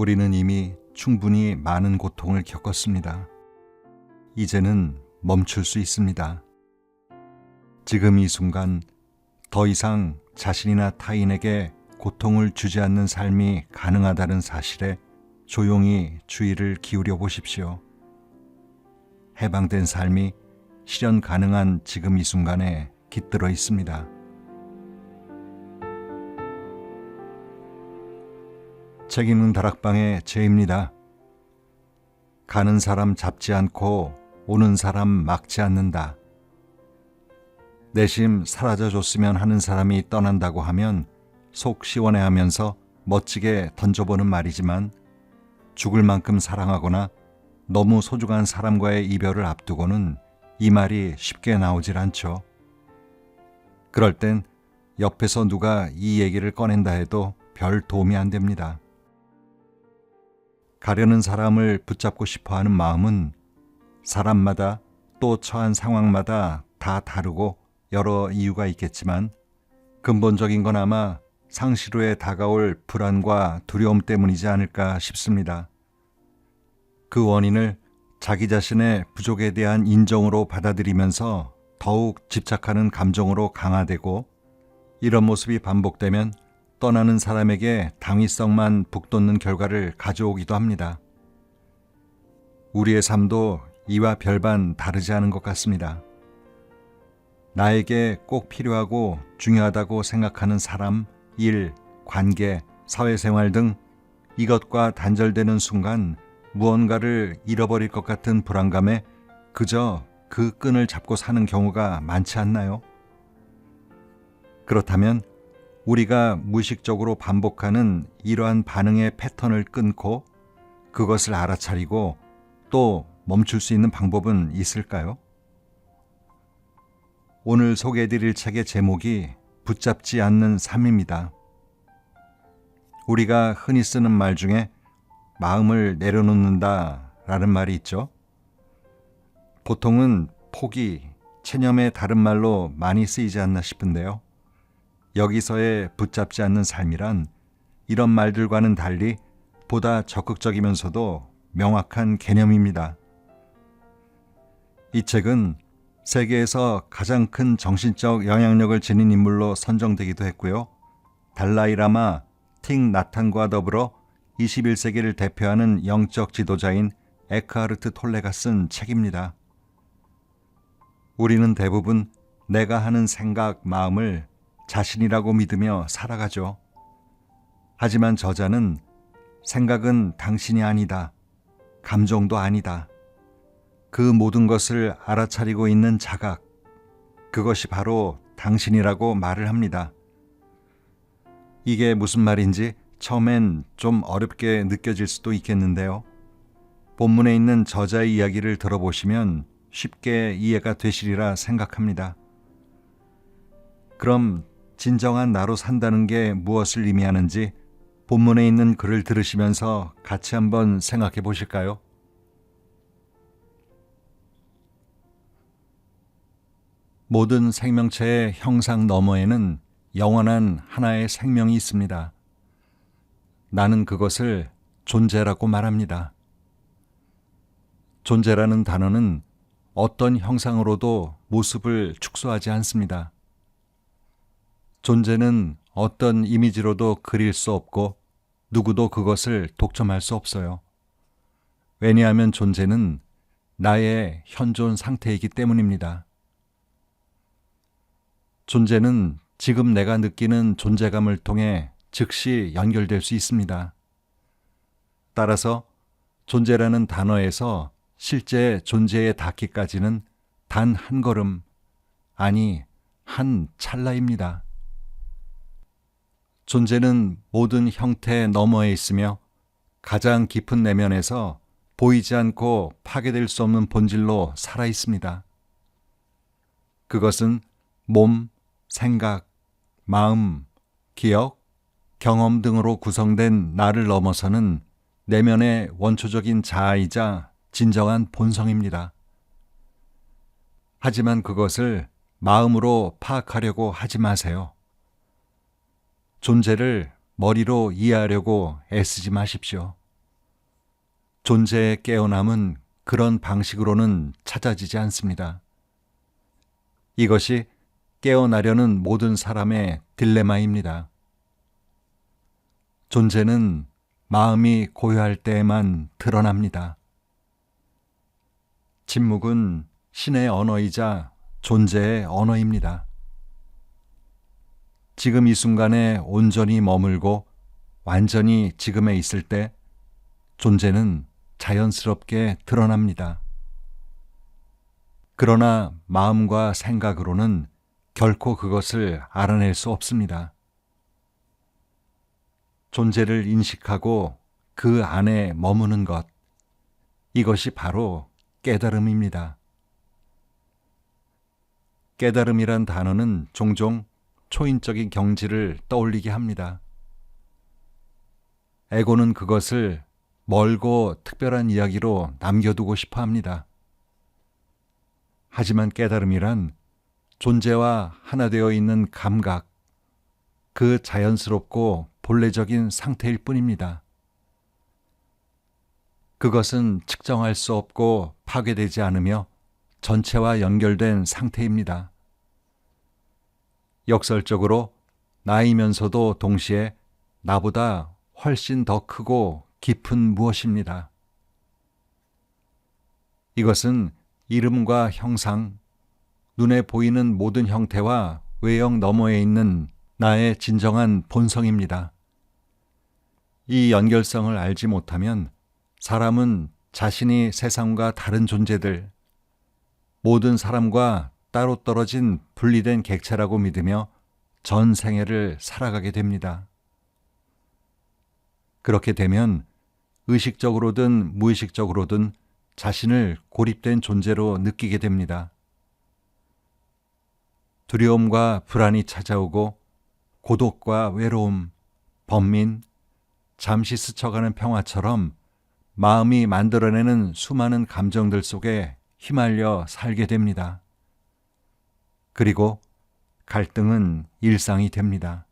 우리는 이미 충분히 많은 고통을 겪었습니다. 이제는 멈출 수 있습니다. 지금 이 순간 더 이상 자신이나 타인에게 고통을 주지 않는 삶이 가능하다는 사실에 조용히 주의를 기울여 보십시오. 해방된 삶이 실현 가능한 지금 이 순간에 깃들어 있습니다. 책 읽는 다락방의 제입니다. 가는 사람 잡지 않고 오는 사람 막지 않는다. 내심 사라져줬으면 하는 사람이 떠난다고 하면 속 시원해하면서 멋지게 던져보는 말이지만 죽을 만큼 사랑하거나 너무 소중한 사람과의 이별을 앞두고는 이 말이 쉽게 나오질 않죠. 그럴 땐 옆에서 누가 이 얘기를 꺼낸다 해도 별 도움이 안 됩니다. 가려는 사람을 붙잡고 싶어하는 마음은 사람마다 또 처한 상황마다 다 다르고 여러 이유가 있겠지만 근본적인 건 아마 상실 후에 다가올 불안과 두려움 때문이지 않을까 싶습니다. 그 원인을 자기 자신의 부족에 대한 인정으로 받아들이면서 더욱 집착하는 감정으로 강화되고, 이런 모습이 반복되면 떠나는 사람에게 당위성만 북돋는 결과를 가져오기도 합니다. 우리의 삶도 이와 별반 다르지 않은 것 같습니다. 나에게 꼭 필요하고 중요하다고 생각하는 사람, 일, 관계, 사회생활 등 이것과 단절되는 순간 무언가를 잃어버릴 것 같은 불안감에 그저 그 끈을 잡고 사는 경우가 많지 않나요? 그렇다면 우리가 무의식적으로 반복하는 이러한 반응의 패턴을 끊고 그것을 알아차리고 또 멈출 수 있는 방법은 있을까요? 오늘 소개해드릴 책의 제목이 붙잡지 않는 삶입니다. 우리가 흔히 쓰는 말 중에 마음을 내려놓는다 라는 말이 있죠. 보통은 포기, 체념의 다른 말로 많이 쓰이지 않나 싶은데요. 여기서의 붙잡지 않는 삶이란 이런 말들과는 달리 보다 적극적이면서도 명확한 개념입니다. 이 책은 세계에서 가장 큰 정신적 영향력을 지닌 인물로 선정되기도 했고요. 달라이 라마, 틱 나탄과 더불어 21세기를 대표하는 영적 지도자인 에크하르트 톨레가 쓴 책입니다. 우리는 대부분 내가 하는 생각, 마음을 자신이라고 믿으며 살아가죠. 하지만 저자는 생각은 당신이 아니다. 감정도 아니다. 그 모든 것을 알아차리고 있는 자각, 그것이 바로 당신이라고 말을 합니다. 이게 무슨 말인지 처음엔 좀 어렵게 느껴질 수도 있겠는데요. 본문에 있는 저자의 이야기를 들어보시면 쉽게 이해가 되시리라 생각합니다. 그럼 진정한 나로 산다는 게 무엇을 의미하는지 본문에 있는 글을 들으시면서 같이 한번 생각해 보실까요? 모든 생명체의 형상 너머에는 영원한 하나의 생명이 있습니다. 나는 그것을 존재라고 말합니다. 존재라는 단어는 어떤 형상으로도 모습을 축소하지 않습니다. 존재는 어떤 이미지로도 그릴 수 없고 누구도 그것을 독점할 수 없어요. 왜냐하면 존재는 나의 현존 상태이기 때문입니다. 존재는 지금 내가 느끼는 존재감을 통해 즉시 연결될 수 있습니다. 따라서 존재라는 단어에서 실제 존재에 닿기까지는 단 한 걸음, 아니 한 찰나입니다. 존재는 모든 형태 너머에 있으며 가장 깊은 내면에서 보이지 않고 파괴될 수 없는 본질로 살아 있습니다. 그것은 몸, 생각, 마음, 기억, 경험 등으로 구성된 나를 넘어서는 내면의 원초적인 자아이자 진정한 본성입니다. 하지만 그것을 마음으로 파악하려고 하지 마세요. 존재를 머리로 이해하려고 애쓰지 마십시오. 존재의 깨어남은 그런 방식으로는 찾아지지 않습니다. 이것이 깨어나려는 모든 사람의 딜레마입니다. 존재는 마음이 고요할 때에만 드러납니다. 침묵은 신의 언어이자 존재의 언어입니다. 지금 이 순간에 온전히 머물고 완전히 지금에 있을 때 존재는 자연스럽게 드러납니다. 그러나 마음과 생각으로는 결코 그것을 알아낼 수 없습니다. 존재를 인식하고 그 안에 머무는 것, 이것이 바로 깨달음입니다. 깨달음이란 단어는 종종 초인적인 경지를 떠올리게 합니다. 에고는 그것을 멀고 특별한 이야기로 남겨두고 싶어 합니다. 하지만 깨달음이란 존재와 하나 되어 있는 감각, 그 자연스럽고 본래적인 상태일 뿐입니다. 그것은 측정할 수 없고 파괴되지 않으며 전체와 연결된 상태입니다. 역설적으로 나이면서도 동시에 나보다 훨씬 더 크고 깊은 무엇입니다. 이것은 이름과 형상, 눈에 보이는 모든 형태와 외형 너머에 있는 나의 진정한 본성입니다. 이 연결성을 알지 못하면 사람은 자신이 세상과 다른 존재들, 모든 사람과 따로 떨어진 분리된 객체라고 믿으며 전 생애를 살아가게 됩니다. 그렇게 되면 의식적으로든 무의식적으로든 자신을 고립된 존재로 느끼게 됩니다. 두려움과 불안이 찾아오고 고독과 외로움, 번민, 잠시 스쳐가는 평화처럼 마음이 만들어내는 수많은 감정들 속에 휘말려 살게 됩니다. 그리고 갈등은 일상이 됩니다.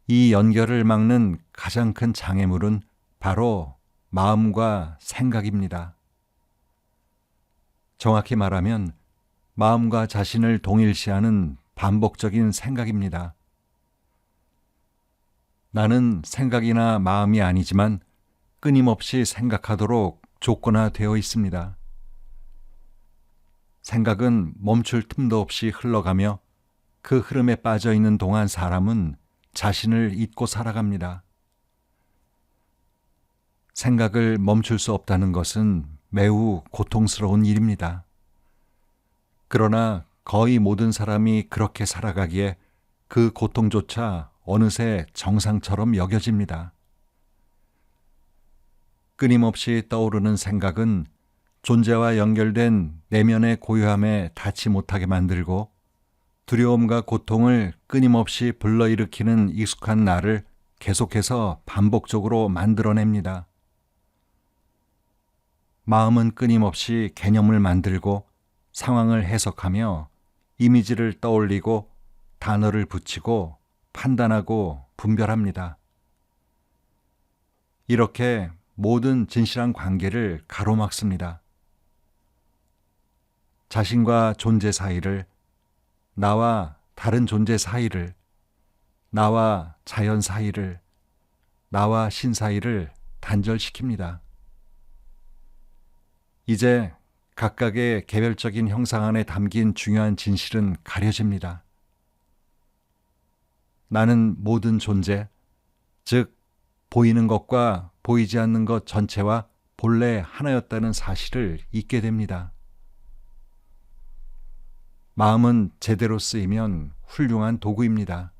이 연결을 막는 가장 큰 장애물은 바로 마음과 생각입니다. 정확히 말하면 마음과 자신을 동일시하는 반복적인 생각입니다. 나는 생각이나 마음이 아니지만 끊임없이 생각하도록 조건화되어 있습니다. 생각은 멈출 틈도 없이 흘러가며 그 흐름에 빠져 있는 동안 사람은 자신을 잊고 살아갑니다. 생각을 멈출 수 없다는 것은 매우 고통스러운 일입니다. 그러나 거의 모든 사람이 그렇게 살아가기에 그 고통조차 어느새 정상처럼 여겨집니다. 끊임없이 떠오르는 생각은 존재와 연결된 내면의 고요함에 닿지 못하게 만들고 두려움과 고통을 끊임없이 불러일으키는 익숙한 나를 계속해서 반복적으로 만들어냅니다. 마음은 끊임없이 개념을 만들고 상황을 해석하며 이미지를 떠올리고 단어를 붙이고 판단하고 분별합니다. 이렇게 모든 진실한 관계를 가로막습니다. 자신과 존재 사이를, 나와 다른 존재 사이를, 나와 자연 사이를, 나와 신 사이를 단절시킵니다. 이제 각각의 개별적인 형상 안에 담긴 중요한 진실은 가려집니다. 나는 모든 존재, 즉 보이는 것과 보이지 않는 것 전체와 본래 하나였다는 사실을 잊게 됩니다. 마음은 제대로 쓰이면 훌륭한 도구입니다.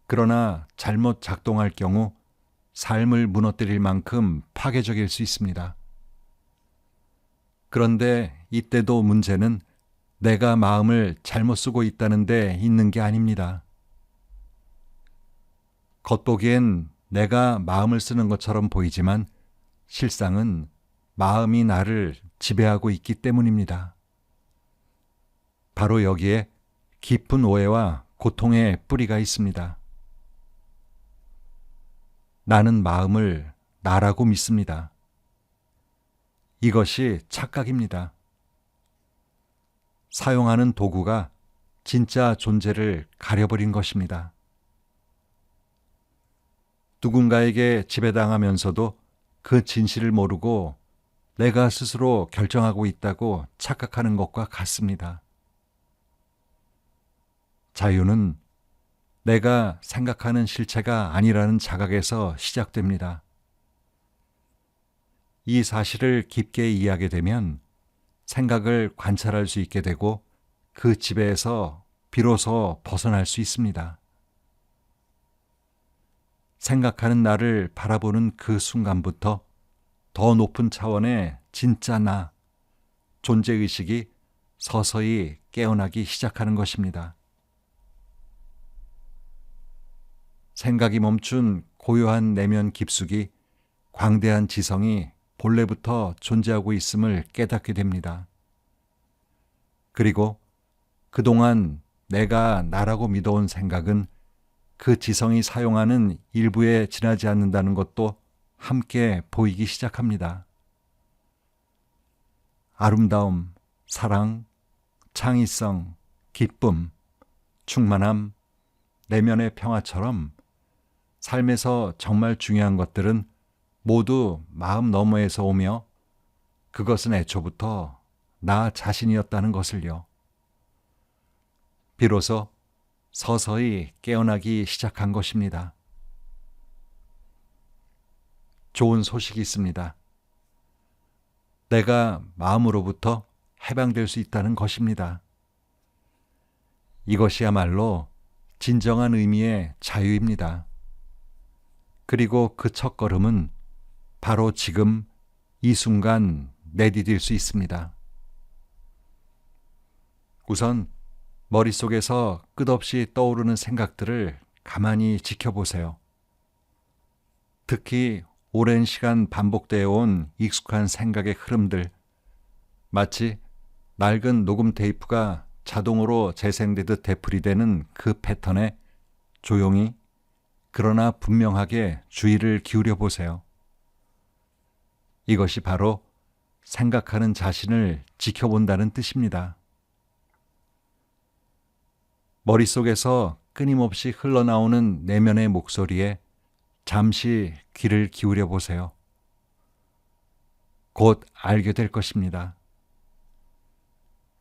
그러나 잘못 작동할 경우 삶을 무너뜨릴 만큼 파괴적일 수 있습니다. 그런데 이때도 문제는 내가 마음을 잘못 쓰고 있다는 데 있는 게 아닙니다. 겉보기엔 내가 마음을 쓰는 것처럼 보이지만 실상은 마음이 나를 지배하고 있기 때문입니다. 바로 여기에 깊은 오해와 고통의 뿌리가 있습니다. 나는 마음을 나라고 믿습니다. 이것이 착각입니다. 사용하는 도구가 진짜 존재를 가려버린 것입니다. 누군가에게 지배당하면서도 그 진실을 모르고 내가 스스로 결정하고 있다고 착각하는 것과 같습니다. 자유는 내가 생각하는 실체가 아니라는 자각에서 시작됩니다. 이 사실을 깊게 이해하게 되면 생각을 관찰할 수 있게 되고 그 지배에서 비로소 벗어날 수 있습니다. 생각하는 나를 바라보는 그 순간부터 더 높은 차원의 진짜 나, 존재의식이 서서히 깨어나기 시작하는 것입니다. 생각이 멈춘 고요한 내면 깊숙이 광대한 지성이 본래부터 존재하고 있음을 깨닫게 됩니다. 그리고 그동안 내가 나라고 믿어온 생각은 그 지성이 사용하는 일부에 지나지 않는다는 것도 함께 보이기 시작합니다. 아름다움, 사랑, 창의성, 기쁨, 충만함, 내면의 평화처럼 삶에서 정말 중요한 것들은 모두 마음 너머에서 오며 그것은 애초부터 나 자신이었다는 것을요. 비로소 서서히 깨어나기 시작한 것입니다. 좋은 소식이 있습니다. 내가 마음으로부터 해방될 수 있다는 것입니다. 이것이야말로 진정한 의미의 자유입니다. 그리고 그 첫걸음은 바로 지금 이 순간 내디딜 수 있습니다. 우선 머릿속에서 끝없이 떠오르는 생각들을 가만히 지켜보세요. 특히 오랜 시간 반복되어 온 익숙한 생각의 흐름들, 마치 낡은 녹음 테이프가 자동으로 재생되듯 되풀이되는 그 패턴에 조용히 그러나 분명하게 주의를 기울여 보세요. 이것이 바로 생각하는 자신을 지켜본다는 뜻입니다. 머릿속에서 끊임없이 흘러나오는 내면의 목소리에 잠시 귀를 기울여 보세요. 곧 알게 될 것입니다.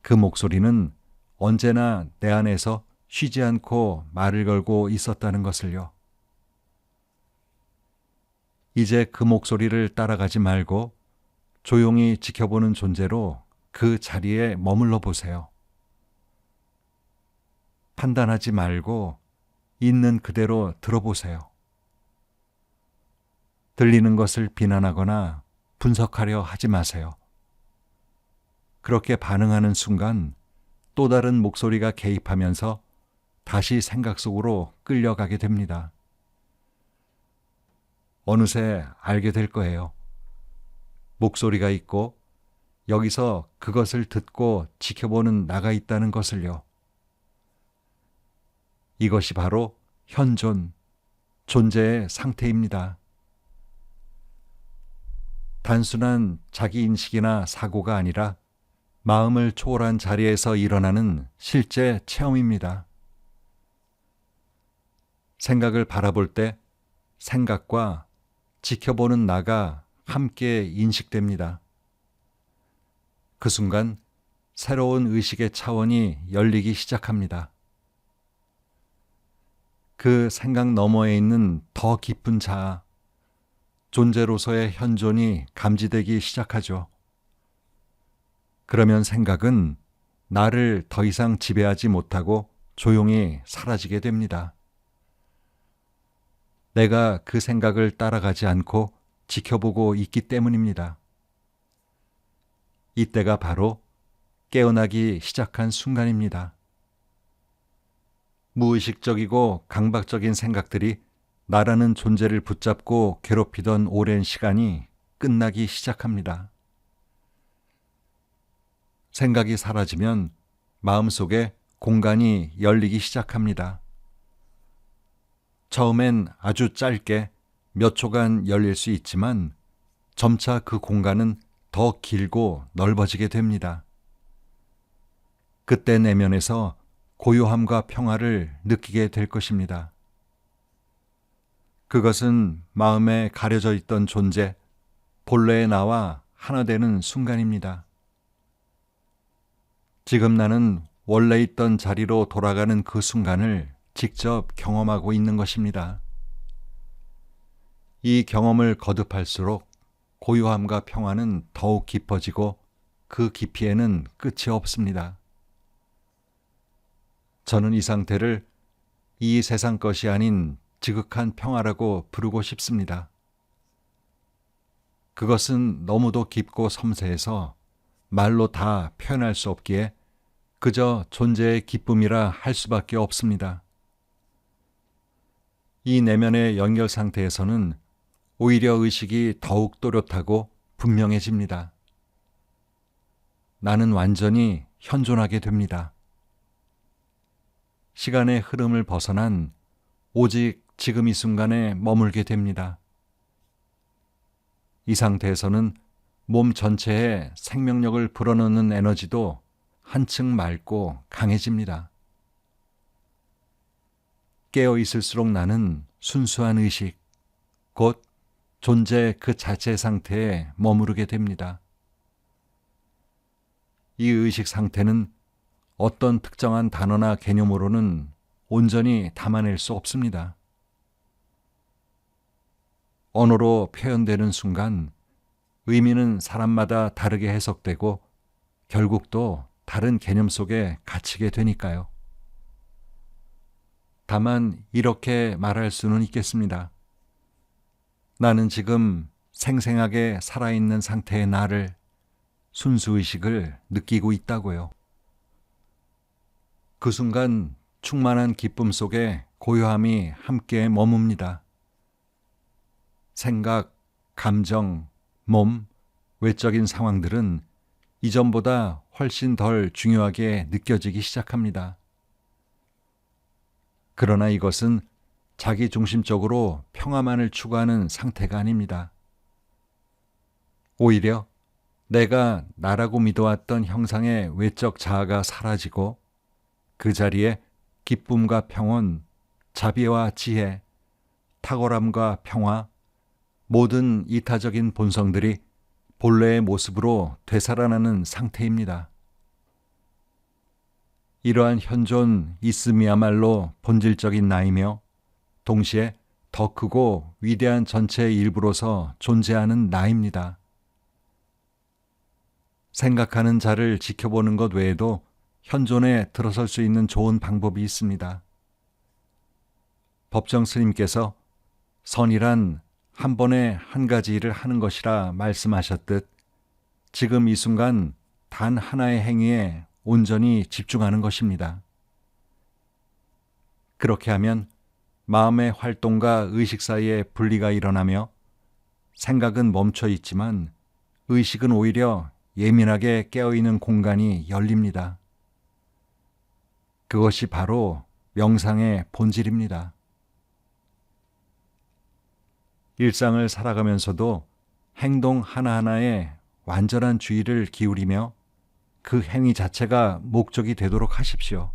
그 목소리는 언제나 내 안에서 쉬지 않고 말을 걸고 있었다는 것을요. 이제 그 목소리를 따라가지 말고 조용히 지켜보는 존재로 그 자리에 머물러 보세요. 판단하지 말고 있는 그대로 들어보세요. 들리는 것을 비난하거나 분석하려 하지 마세요. 그렇게 반응하는 순간 또 다른 목소리가 개입하면서 다시 생각 속으로 끌려가게 됩니다. 어느새 알게 될 거예요. 목소리가 있고 여기서 그것을 듣고 지켜보는 나가 있다는 것을요. 이것이 바로 현존, 존재의 상태입니다. 단순한 자기인식이나 사고가 아니라 마음을 초월한 자리에서 일어나는 실제 체험입니다. 생각을 바라볼 때 생각과 지켜보는 나가 함께 인식됩니다. 그 순간 새로운 의식의 차원이 열리기 시작합니다. 그 생각 너머에 있는 더 깊은 자아, 존재로서의 현존이 감지되기 시작하죠. 그러면 생각은 나를 더 이상 지배하지 못하고 조용히 사라지게 됩니다. 내가 그 생각을 따라가지 않고 지켜보고 있기 때문입니다. 이때가 바로 깨어나기 시작한 순간입니다. 무의식적이고 강박적인 생각들이 나라는 존재를 붙잡고 괴롭히던 오랜 시간이 끝나기 시작합니다. 생각이 사라지면 마음속에 공간이 열리기 시작합니다. 처음엔 아주 짧게 몇 초간 열릴 수 있지만 점차 그 공간은 더 길고 넓어지게 됩니다. 그때 내면에서 고요함과 평화를 느끼게 될 것입니다. 그것은 마음에 가려져 있던 존재, 본래의 나와 하나 되는 순간입니다. 지금 나는 원래 있던 자리로 돌아가는 그 순간을 직접 경험하고 있는 것입니다. 이 경험을 거듭할수록 고요함과 평화는 더욱 깊어지고 그 깊이에는 끝이 없습니다. 저는 이 상태를 이 세상 것이 아닌 지극한 평화라고 부르고 싶습니다. 그것은 너무도 깊고 섬세해서 말로 다 표현할 수 없기에 그저 존재의 기쁨이라 할 수밖에 없습니다. 이 내면의 연결 상태에서는 오히려 의식이 더욱 또렷하고 분명해집니다. 나는 완전히 현존하게 됩니다. 시간의 흐름을 벗어난 오직 지금 이 순간에 머물게 됩니다. 이 상태에서는 몸 전체에 생명력을 불어넣는 에너지도 한층 맑고 강해집니다. 깨어 있을수록 나는 순수한 의식, 곧 존재 그 자체 상태에 머무르게 됩니다. 이 의식 상태는 어떤 특정한 단어나 개념으로는 온전히 담아낼 수 없습니다. 언어로 표현되는 순간 의미는 사람마다 다르게 해석되고 결국 또 다른 개념 속에 갇히게 되니까요. 다만 이렇게 말할 수는 있겠습니다. 나는 지금 생생하게 살아있는 상태의 나를, 순수의식을 느끼고 있다고요. 그 순간 충만한 기쁨 속에 고요함이 함께 머뭅니다. 생각, 감정, 몸, 외적인 상황들은 이전보다 훨씬 덜 중요하게 느껴지기 시작합니다. 그러나 이것은 자기 중심적으로 평화만을 추구하는 상태가 아닙니다. 오히려 내가 나라고 믿어왔던 형상의 외적 자아가 사라지고 그 자리에 기쁨과 평온, 자비와 지혜, 탁월함과 평화, 모든 이타적인 본성들이 본래의 모습으로 되살아나는 상태입니다. 이러한 현존 있음이야말로 본질적인 나이며 동시에 더 크고 위대한 전체의 일부로서 존재하는 나입니다. 생각하는 자를 지켜보는 것 외에도 현존에 들어설 수 있는 좋은 방법이 있습니다. 법정 스님께서 선이란 한 번에 한 가지 일을 하는 것이라 말씀하셨듯 지금 이 순간 단 하나의 행위에 온전히 집중하는 것입니다. 그렇게 하면 마음의 활동과 의식 사이에 분리가 일어나며 생각은 멈춰 있지만 의식은 오히려 예민하게 깨어있는 공간이 열립니다. 그것이 바로 명상의 본질입니다. 일상을 살아가면서도 행동 하나하나에 완전한 주의를 기울이며 그 행위 자체가 목적이 되도록 하십시오.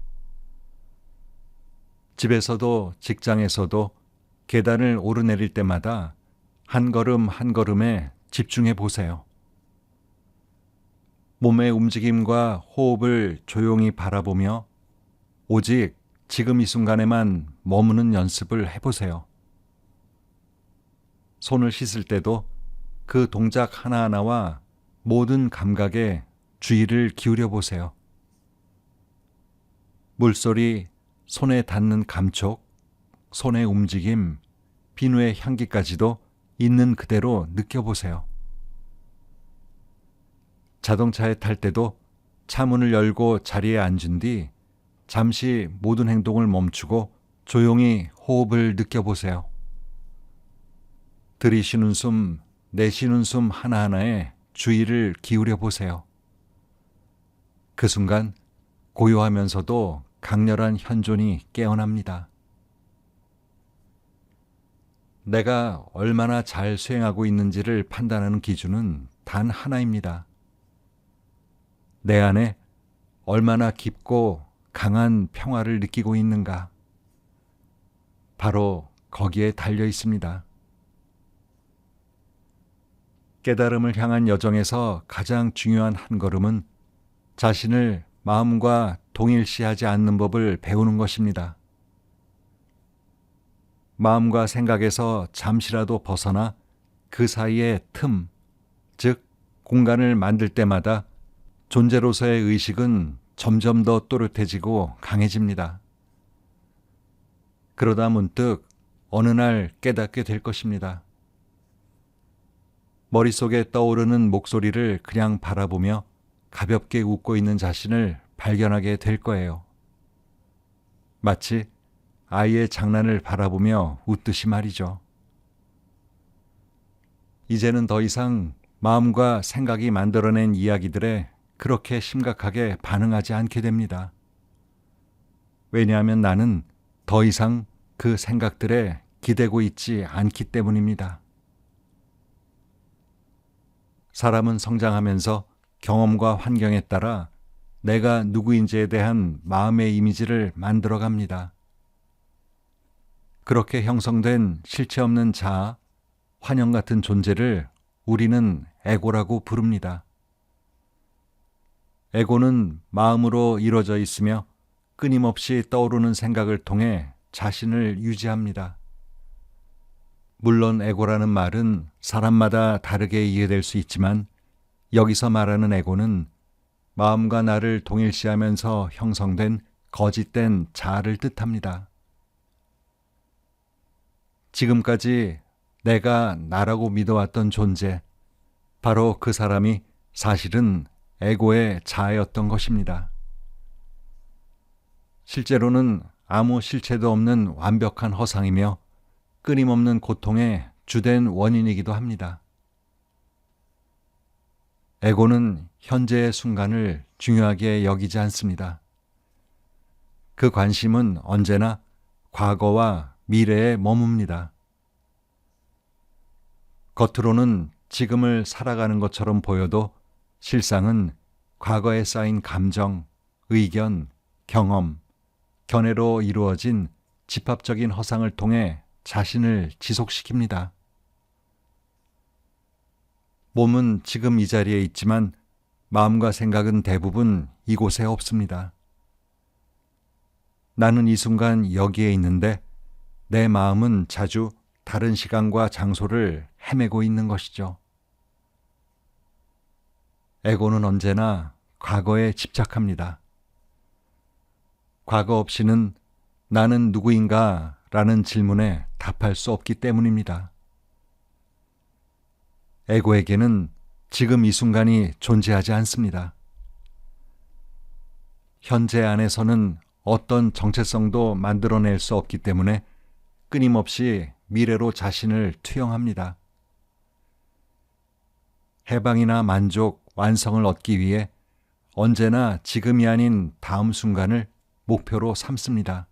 집에서도 직장에서도 계단을 오르내릴 때마다 한 걸음 한 걸음에 집중해 보세요. 몸의 움직임과 호흡을 조용히 바라보며 오직 지금 이 순간에만 머무는 연습을 해보세요. 손을 씻을 때도 그 동작 하나하나와 모든 감각에 주의를 기울여 보세요. 물소리, 손에 닿는 감촉, 손의 움직임, 비누의 향기까지도 있는 그대로 느껴보세요. 자동차에 탈 때도 차 문을 열고 자리에 앉은 뒤 잠시 모든 행동을 멈추고 조용히 호흡을 느껴보세요. 들이쉬는 숨, 내쉬는 숨 하나하나에 주의를 기울여 보세요. 그 순간 고요하면서도 강렬한 현존이 깨어납니다. 내가 얼마나 잘 수행하고 있는지를 판단하는 기준은 단 하나입니다. 내 안에 얼마나 깊고 강한 평화를 느끼고 있는가. 바로 거기에 달려 있습니다. 깨달음을 향한 여정에서 가장 중요한 한 걸음은 자신을 마음과 동일시하지 않는 법을 배우는 것입니다. 마음과 생각에서 잠시라도 벗어나 그 사이의 틈, 즉 공간을 만들 때마다 존재로서의 의식은 점점 더 또렷해지고 강해집니다. 그러다 문득 어느 날 깨닫게 될 것입니다. 머릿속에 떠오르는 목소리를 그냥 바라보며 가볍게 웃고 있는 자신을 발견하게 될 거예요. 마치 아이의 장난을 바라보며 웃듯이 말이죠. 이제는 더 이상 마음과 생각이 만들어낸 이야기들에 그렇게 심각하게 반응하지 않게 됩니다. 왜냐하면 나는 더 이상 그 생각들에 기대고 있지 않기 때문입니다. 사람은 성장하면서 경험과 환경에 따라 내가 누구인지에 대한 마음의 이미지를 만들어 갑니다. 그렇게 형성된 실체 없는 자아, 환영 같은 존재를 우리는 에고라고 부릅니다. 에고는 마음으로 이루어져 있으며 끊임없이 떠오르는 생각을 통해 자신을 유지합니다. 물론 에고라는 말은 사람마다 다르게 이해될 수 있지만 여기서 말하는 에고는 마음과 나를 동일시하면서 형성된 거짓된 자아를 뜻합니다. 지금까지 내가 나라고 믿어왔던 존재, 바로 그 사람이 사실은 에고의 자아였던 것입니다. 실제로는 아무 실체도 없는 완벽한 허상이며 끊임없는 고통의 주된 원인이기도 합니다. 에고는 현재의 순간을 중요하게 여기지 않습니다. 그 관심은 언제나 과거와 미래에 머뭅니다. 겉으로는 지금을 살아가는 것처럼 보여도 실상은 과거에 쌓인 감정, 의견, 경험, 견해로 이루어진 집합적인 허상을 통해 자신을 지속시킵니다. 몸은 지금 이 자리에 있지만 마음과 생각은 대부분 이곳에 없습니다. 나는 이 순간 여기에 있는데 내 마음은 자주 다른 시간과 장소를 헤매고 있는 것이죠. 에고는 언제나 과거에 집착합니다. 과거 없이는 나는 누구인가 라는 질문에 답할 수 없기 때문입니다. 에고에게는 지금 이 순간이 존재하지 않습니다. 현재 안에서는 어떤 정체성도 만들어낼 수 없기 때문에 끊임없이 미래로 자신을 투영합니다. 해방이나 만족, 완성을 얻기 위해 언제나 지금이 아닌 다음 순간을 목표로 삼습니다.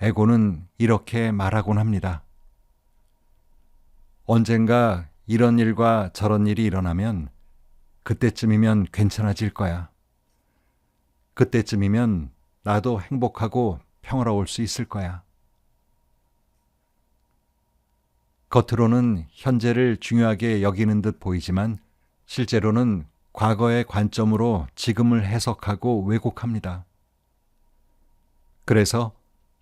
에고는 이렇게 말하곤 합니다. 언젠가 이런 일과 저런 일이 일어나면 그때쯤이면 괜찮아질 거야. 그때쯤이면 나도 행복하고 평화로울 수 있을 거야. 겉으로는 현재를 중요하게 여기는 듯 보이지만 실제로는 과거의 관점으로 지금을 해석하고 왜곡합니다. 그래서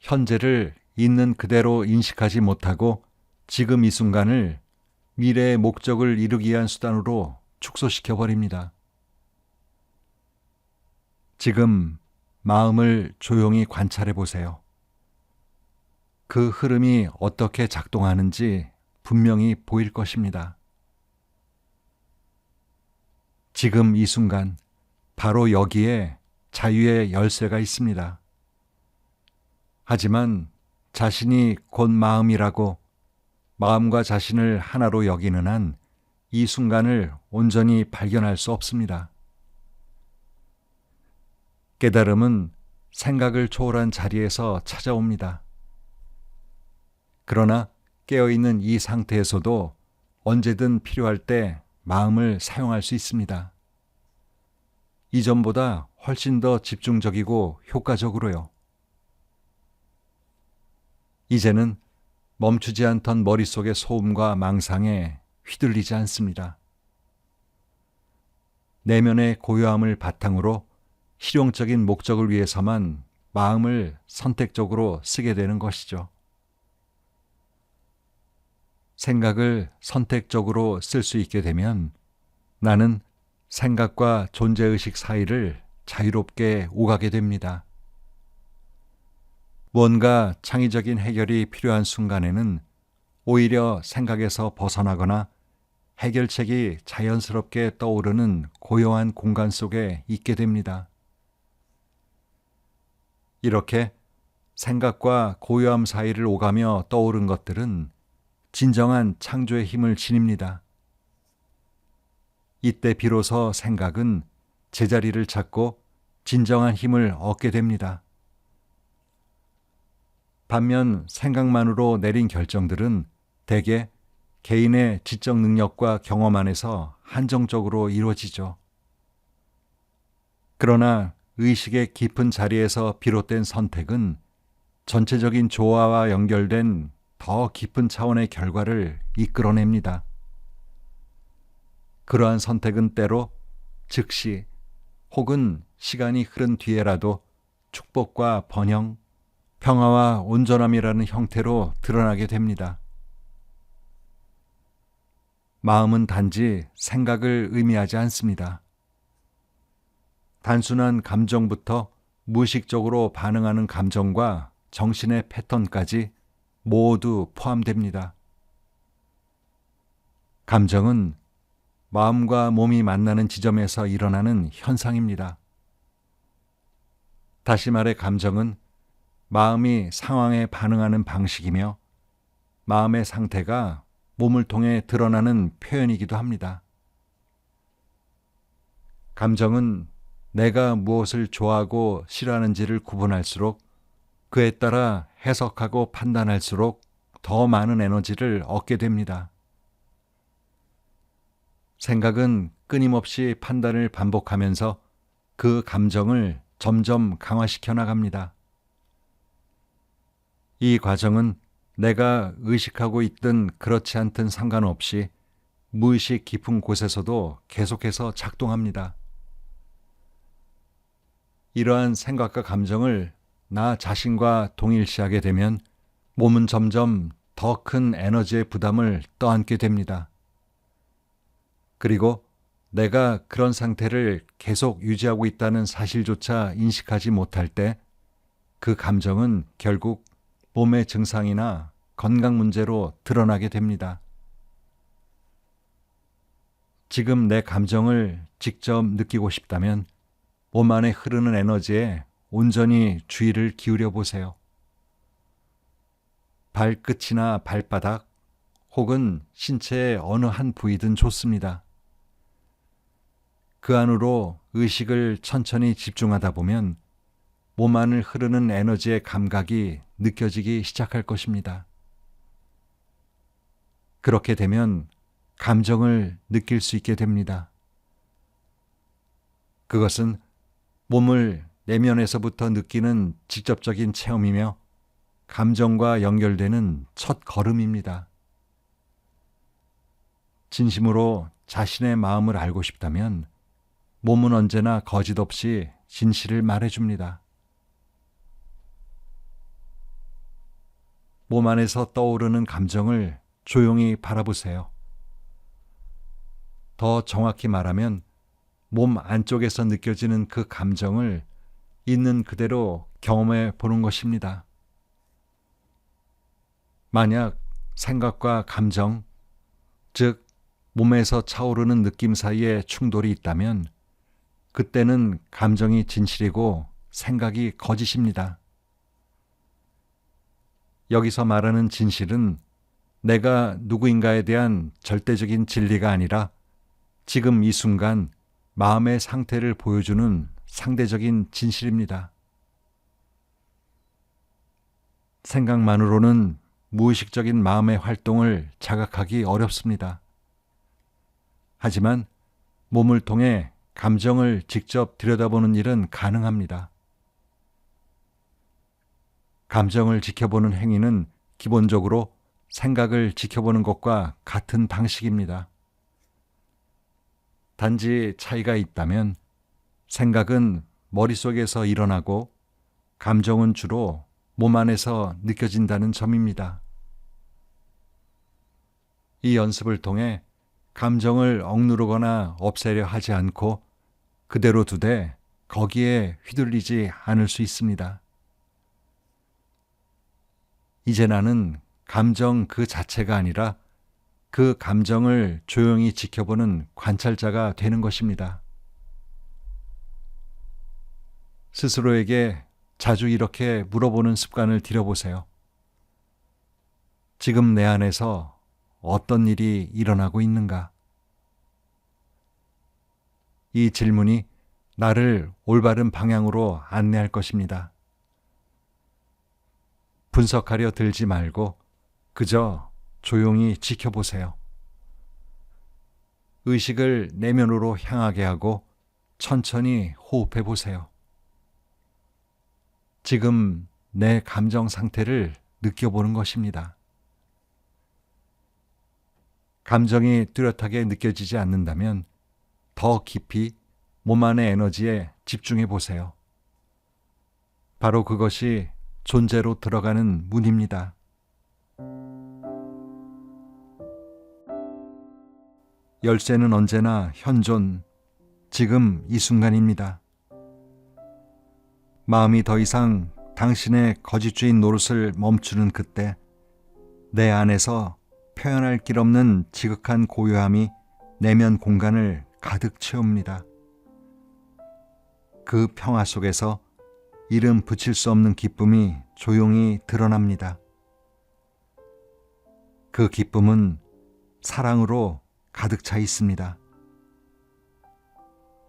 현재를 있는 그대로 인식하지 못하고 지금 이 순간을 미래의 목적을 이루기 위한 수단으로 축소시켜 버립니다. 지금 마음을 조용히 관찰해 보세요. 그 흐름이 어떻게 작동하는지 분명히 보일 것입니다. 지금 이 순간, 바로 여기에 자유의 열쇠가 있습니다. 하지만 자신이 곧 마음이라고 마음과 자신을 하나로 여기는 한 이 순간을 온전히 발견할 수 없습니다. 깨달음은 생각을 초월한 자리에서 찾아옵니다. 그러나 깨어있는 이 상태에서도 언제든 필요할 때 마음을 사용할 수 있습니다. 이전보다 훨씬 더 집중적이고 효과적으로요. 이제는 멈추지 않던 머릿속의 소음과 망상에 휘둘리지 않습니다. 내면의 고요함을 바탕으로 실용적인 목적을 위해서만 마음을 선택적으로 쓰게 되는 것이죠. 생각을 선택적으로 쓸 수 있게 되면 나는 생각과 존재의식 사이를 자유롭게 오가게 됩니다. 뭔가 창의적인 해결이 필요한 순간에는 오히려 생각에서 벗어나거나 해결책이 자연스럽게 떠오르는 고요한 공간 속에 있게 됩니다. 이렇게 생각과 고요함 사이를 오가며 떠오른 것들은 진정한 창조의 힘을 지닙니다. 이때 비로소 생각은 제자리를 찾고 진정한 힘을 얻게 됩니다. 반면 생각만으로 내린 결정들은 대개 개인의 지적 능력과 경험 안에서 한정적으로 이루어지죠. 그러나 의식의 깊은 자리에서 비롯된 선택은 전체적인 조화와 연결된 더 깊은 차원의 결과를 이끌어냅니다. 그러한 선택은 때로 즉시 혹은 시간이 흐른 뒤에라도 축복과 번영, 평화와 온전함이라는 형태로 드러나게 됩니다. 마음은 단지 생각을 의미하지 않습니다. 단순한 감정부터 무의식적으로 반응하는 감정과 정신의 패턴까지 모두 포함됩니다. 감정은 마음과 몸이 만나는 지점에서 일어나는 현상입니다. 다시 말해 감정은 마음이 상황에 반응하는 방식이며 마음의 상태가 몸을 통해 드러나는 표현이기도 합니다. 감정은 내가 무엇을 좋아하고 싫어하는지를 구분할수록 그에 따라 해석하고 판단할수록 더 많은 에너지를 얻게 됩니다. 생각은 끊임없이 판단을 반복하면서 그 감정을 점점 강화시켜 나갑니다. 이 과정은 내가 의식하고 있든 그렇지 않든 상관없이 무의식 깊은 곳에서도 계속해서 작동합니다. 이러한 생각과 감정을 나 자신과 동일시하게 되면 몸은 점점 더 큰 에너지의 부담을 떠안게 됩니다. 그리고 내가 그런 상태를 계속 유지하고 있다는 사실조차 인식하지 못할 때 그 감정은 결국 몸의 증상이나 건강 문제로 드러나게 됩니다. 지금 내 감정을 직접 느끼고 싶다면 몸 안에 흐르는 에너지에 온전히 주의를 기울여 보세요. 발끝이나 발바닥 혹은 신체의 어느 한 부위든 좋습니다. 그 안으로 의식을 천천히 집중하다 보면 몸 안을 흐르는 에너지의 감각이 느껴지기 시작할 것입니다. 그렇게 되면 감정을 느낄 수 있게 됩니다. 그것은 몸을 내면에서부터 느끼는 직접적인 체험이며 감정과 연결되는 첫 걸음입니다. 진심으로 자신의 마음을 알고 싶다면 몸은 언제나 거짓 없이 진실을 말해줍니다. 몸 안에서 떠오르는 감정을 조용히 바라보세요. 더 정확히 말하면 몸 안쪽에서 느껴지는 그 감정을 있는 그대로 경험해 보는 것입니다. 만약 생각과 감정, 즉 몸에서 차오르는 느낌 사이에 충돌이 있다면 그때는 감정이 진실이고 생각이 거짓입니다. 여기서 말하는 진실은 내가 누구인가에 대한 절대적인 진리가 아니라 지금 이 순간 마음의 상태를 보여주는 상대적인 진실입니다. 생각만으로는 무의식적인 마음의 활동을 자각하기 어렵습니다. 하지만 몸을 통해 감정을 직접 들여다보는 일은 가능합니다. 감정을 지켜보는 행위는 기본적으로 생각을 지켜보는 것과 같은 방식입니다. 단지 차이가 있다면 생각은 머릿속에서 일어나고 감정은 주로 몸 안에서 느껴진다는 점입니다. 이 연습을 통해 감정을 억누르거나 없애려 하지 않고 그대로 두되 거기에 휘둘리지 않을 수 있습니다. 이제 나는 감정 그 자체가 아니라 그 감정을 조용히 지켜보는 관찰자가 되는 것입니다. 스스로에게 자주 이렇게 물어보는 습관을 들여보세요. 지금 내 안에서 어떤 일이 일어나고 있는가? 이 질문이 나를 올바른 방향으로 안내할 것입니다. 분석하려 들지 말고 그저 조용히 지켜보세요. 의식을 내면으로 향하게 하고 천천히 호흡해 보세요. 지금 내 감정 상태를 느껴보는 것입니다. 감정이 뚜렷하게 느껴지지 않는다면 더 깊이 몸 안의 에너지에 집중해 보세요. 바로 그것이 존재로 들어가는 문입니다. 열쇠는 언제나 현존, 지금 이 순간입니다. 마음이 더 이상 당신의 거짓주의 노릇을 멈추는 그때 내 안에서 표현할 길 없는 지극한 고요함이 내면 공간을 가득 채웁니다. 그 평화 속에서 이름 붙일 수 없는 기쁨이 조용히 드러납니다. 그 기쁨은 사랑으로 가득 차 있습니다.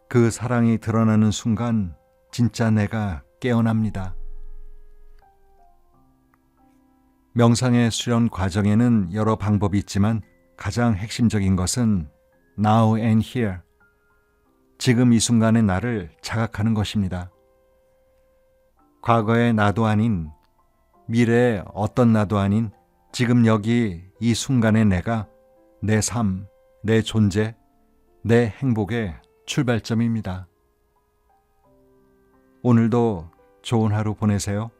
그 사랑이 드러나는 순간 진짜 내가 깨어납니다. 명상의 수련 과정에는 여러 방법이 있지만 가장 핵심적인 것은 Now and Here, 지금 이 순간의 나를 자각하는 것입니다. 과거의 나도 아닌, 미래의 어떤 나도 아닌 지금 여기 이 순간의 내가 내 삶, 내 존재, 내 행복의 출발점입니다. 오늘도 좋은 하루 보내세요.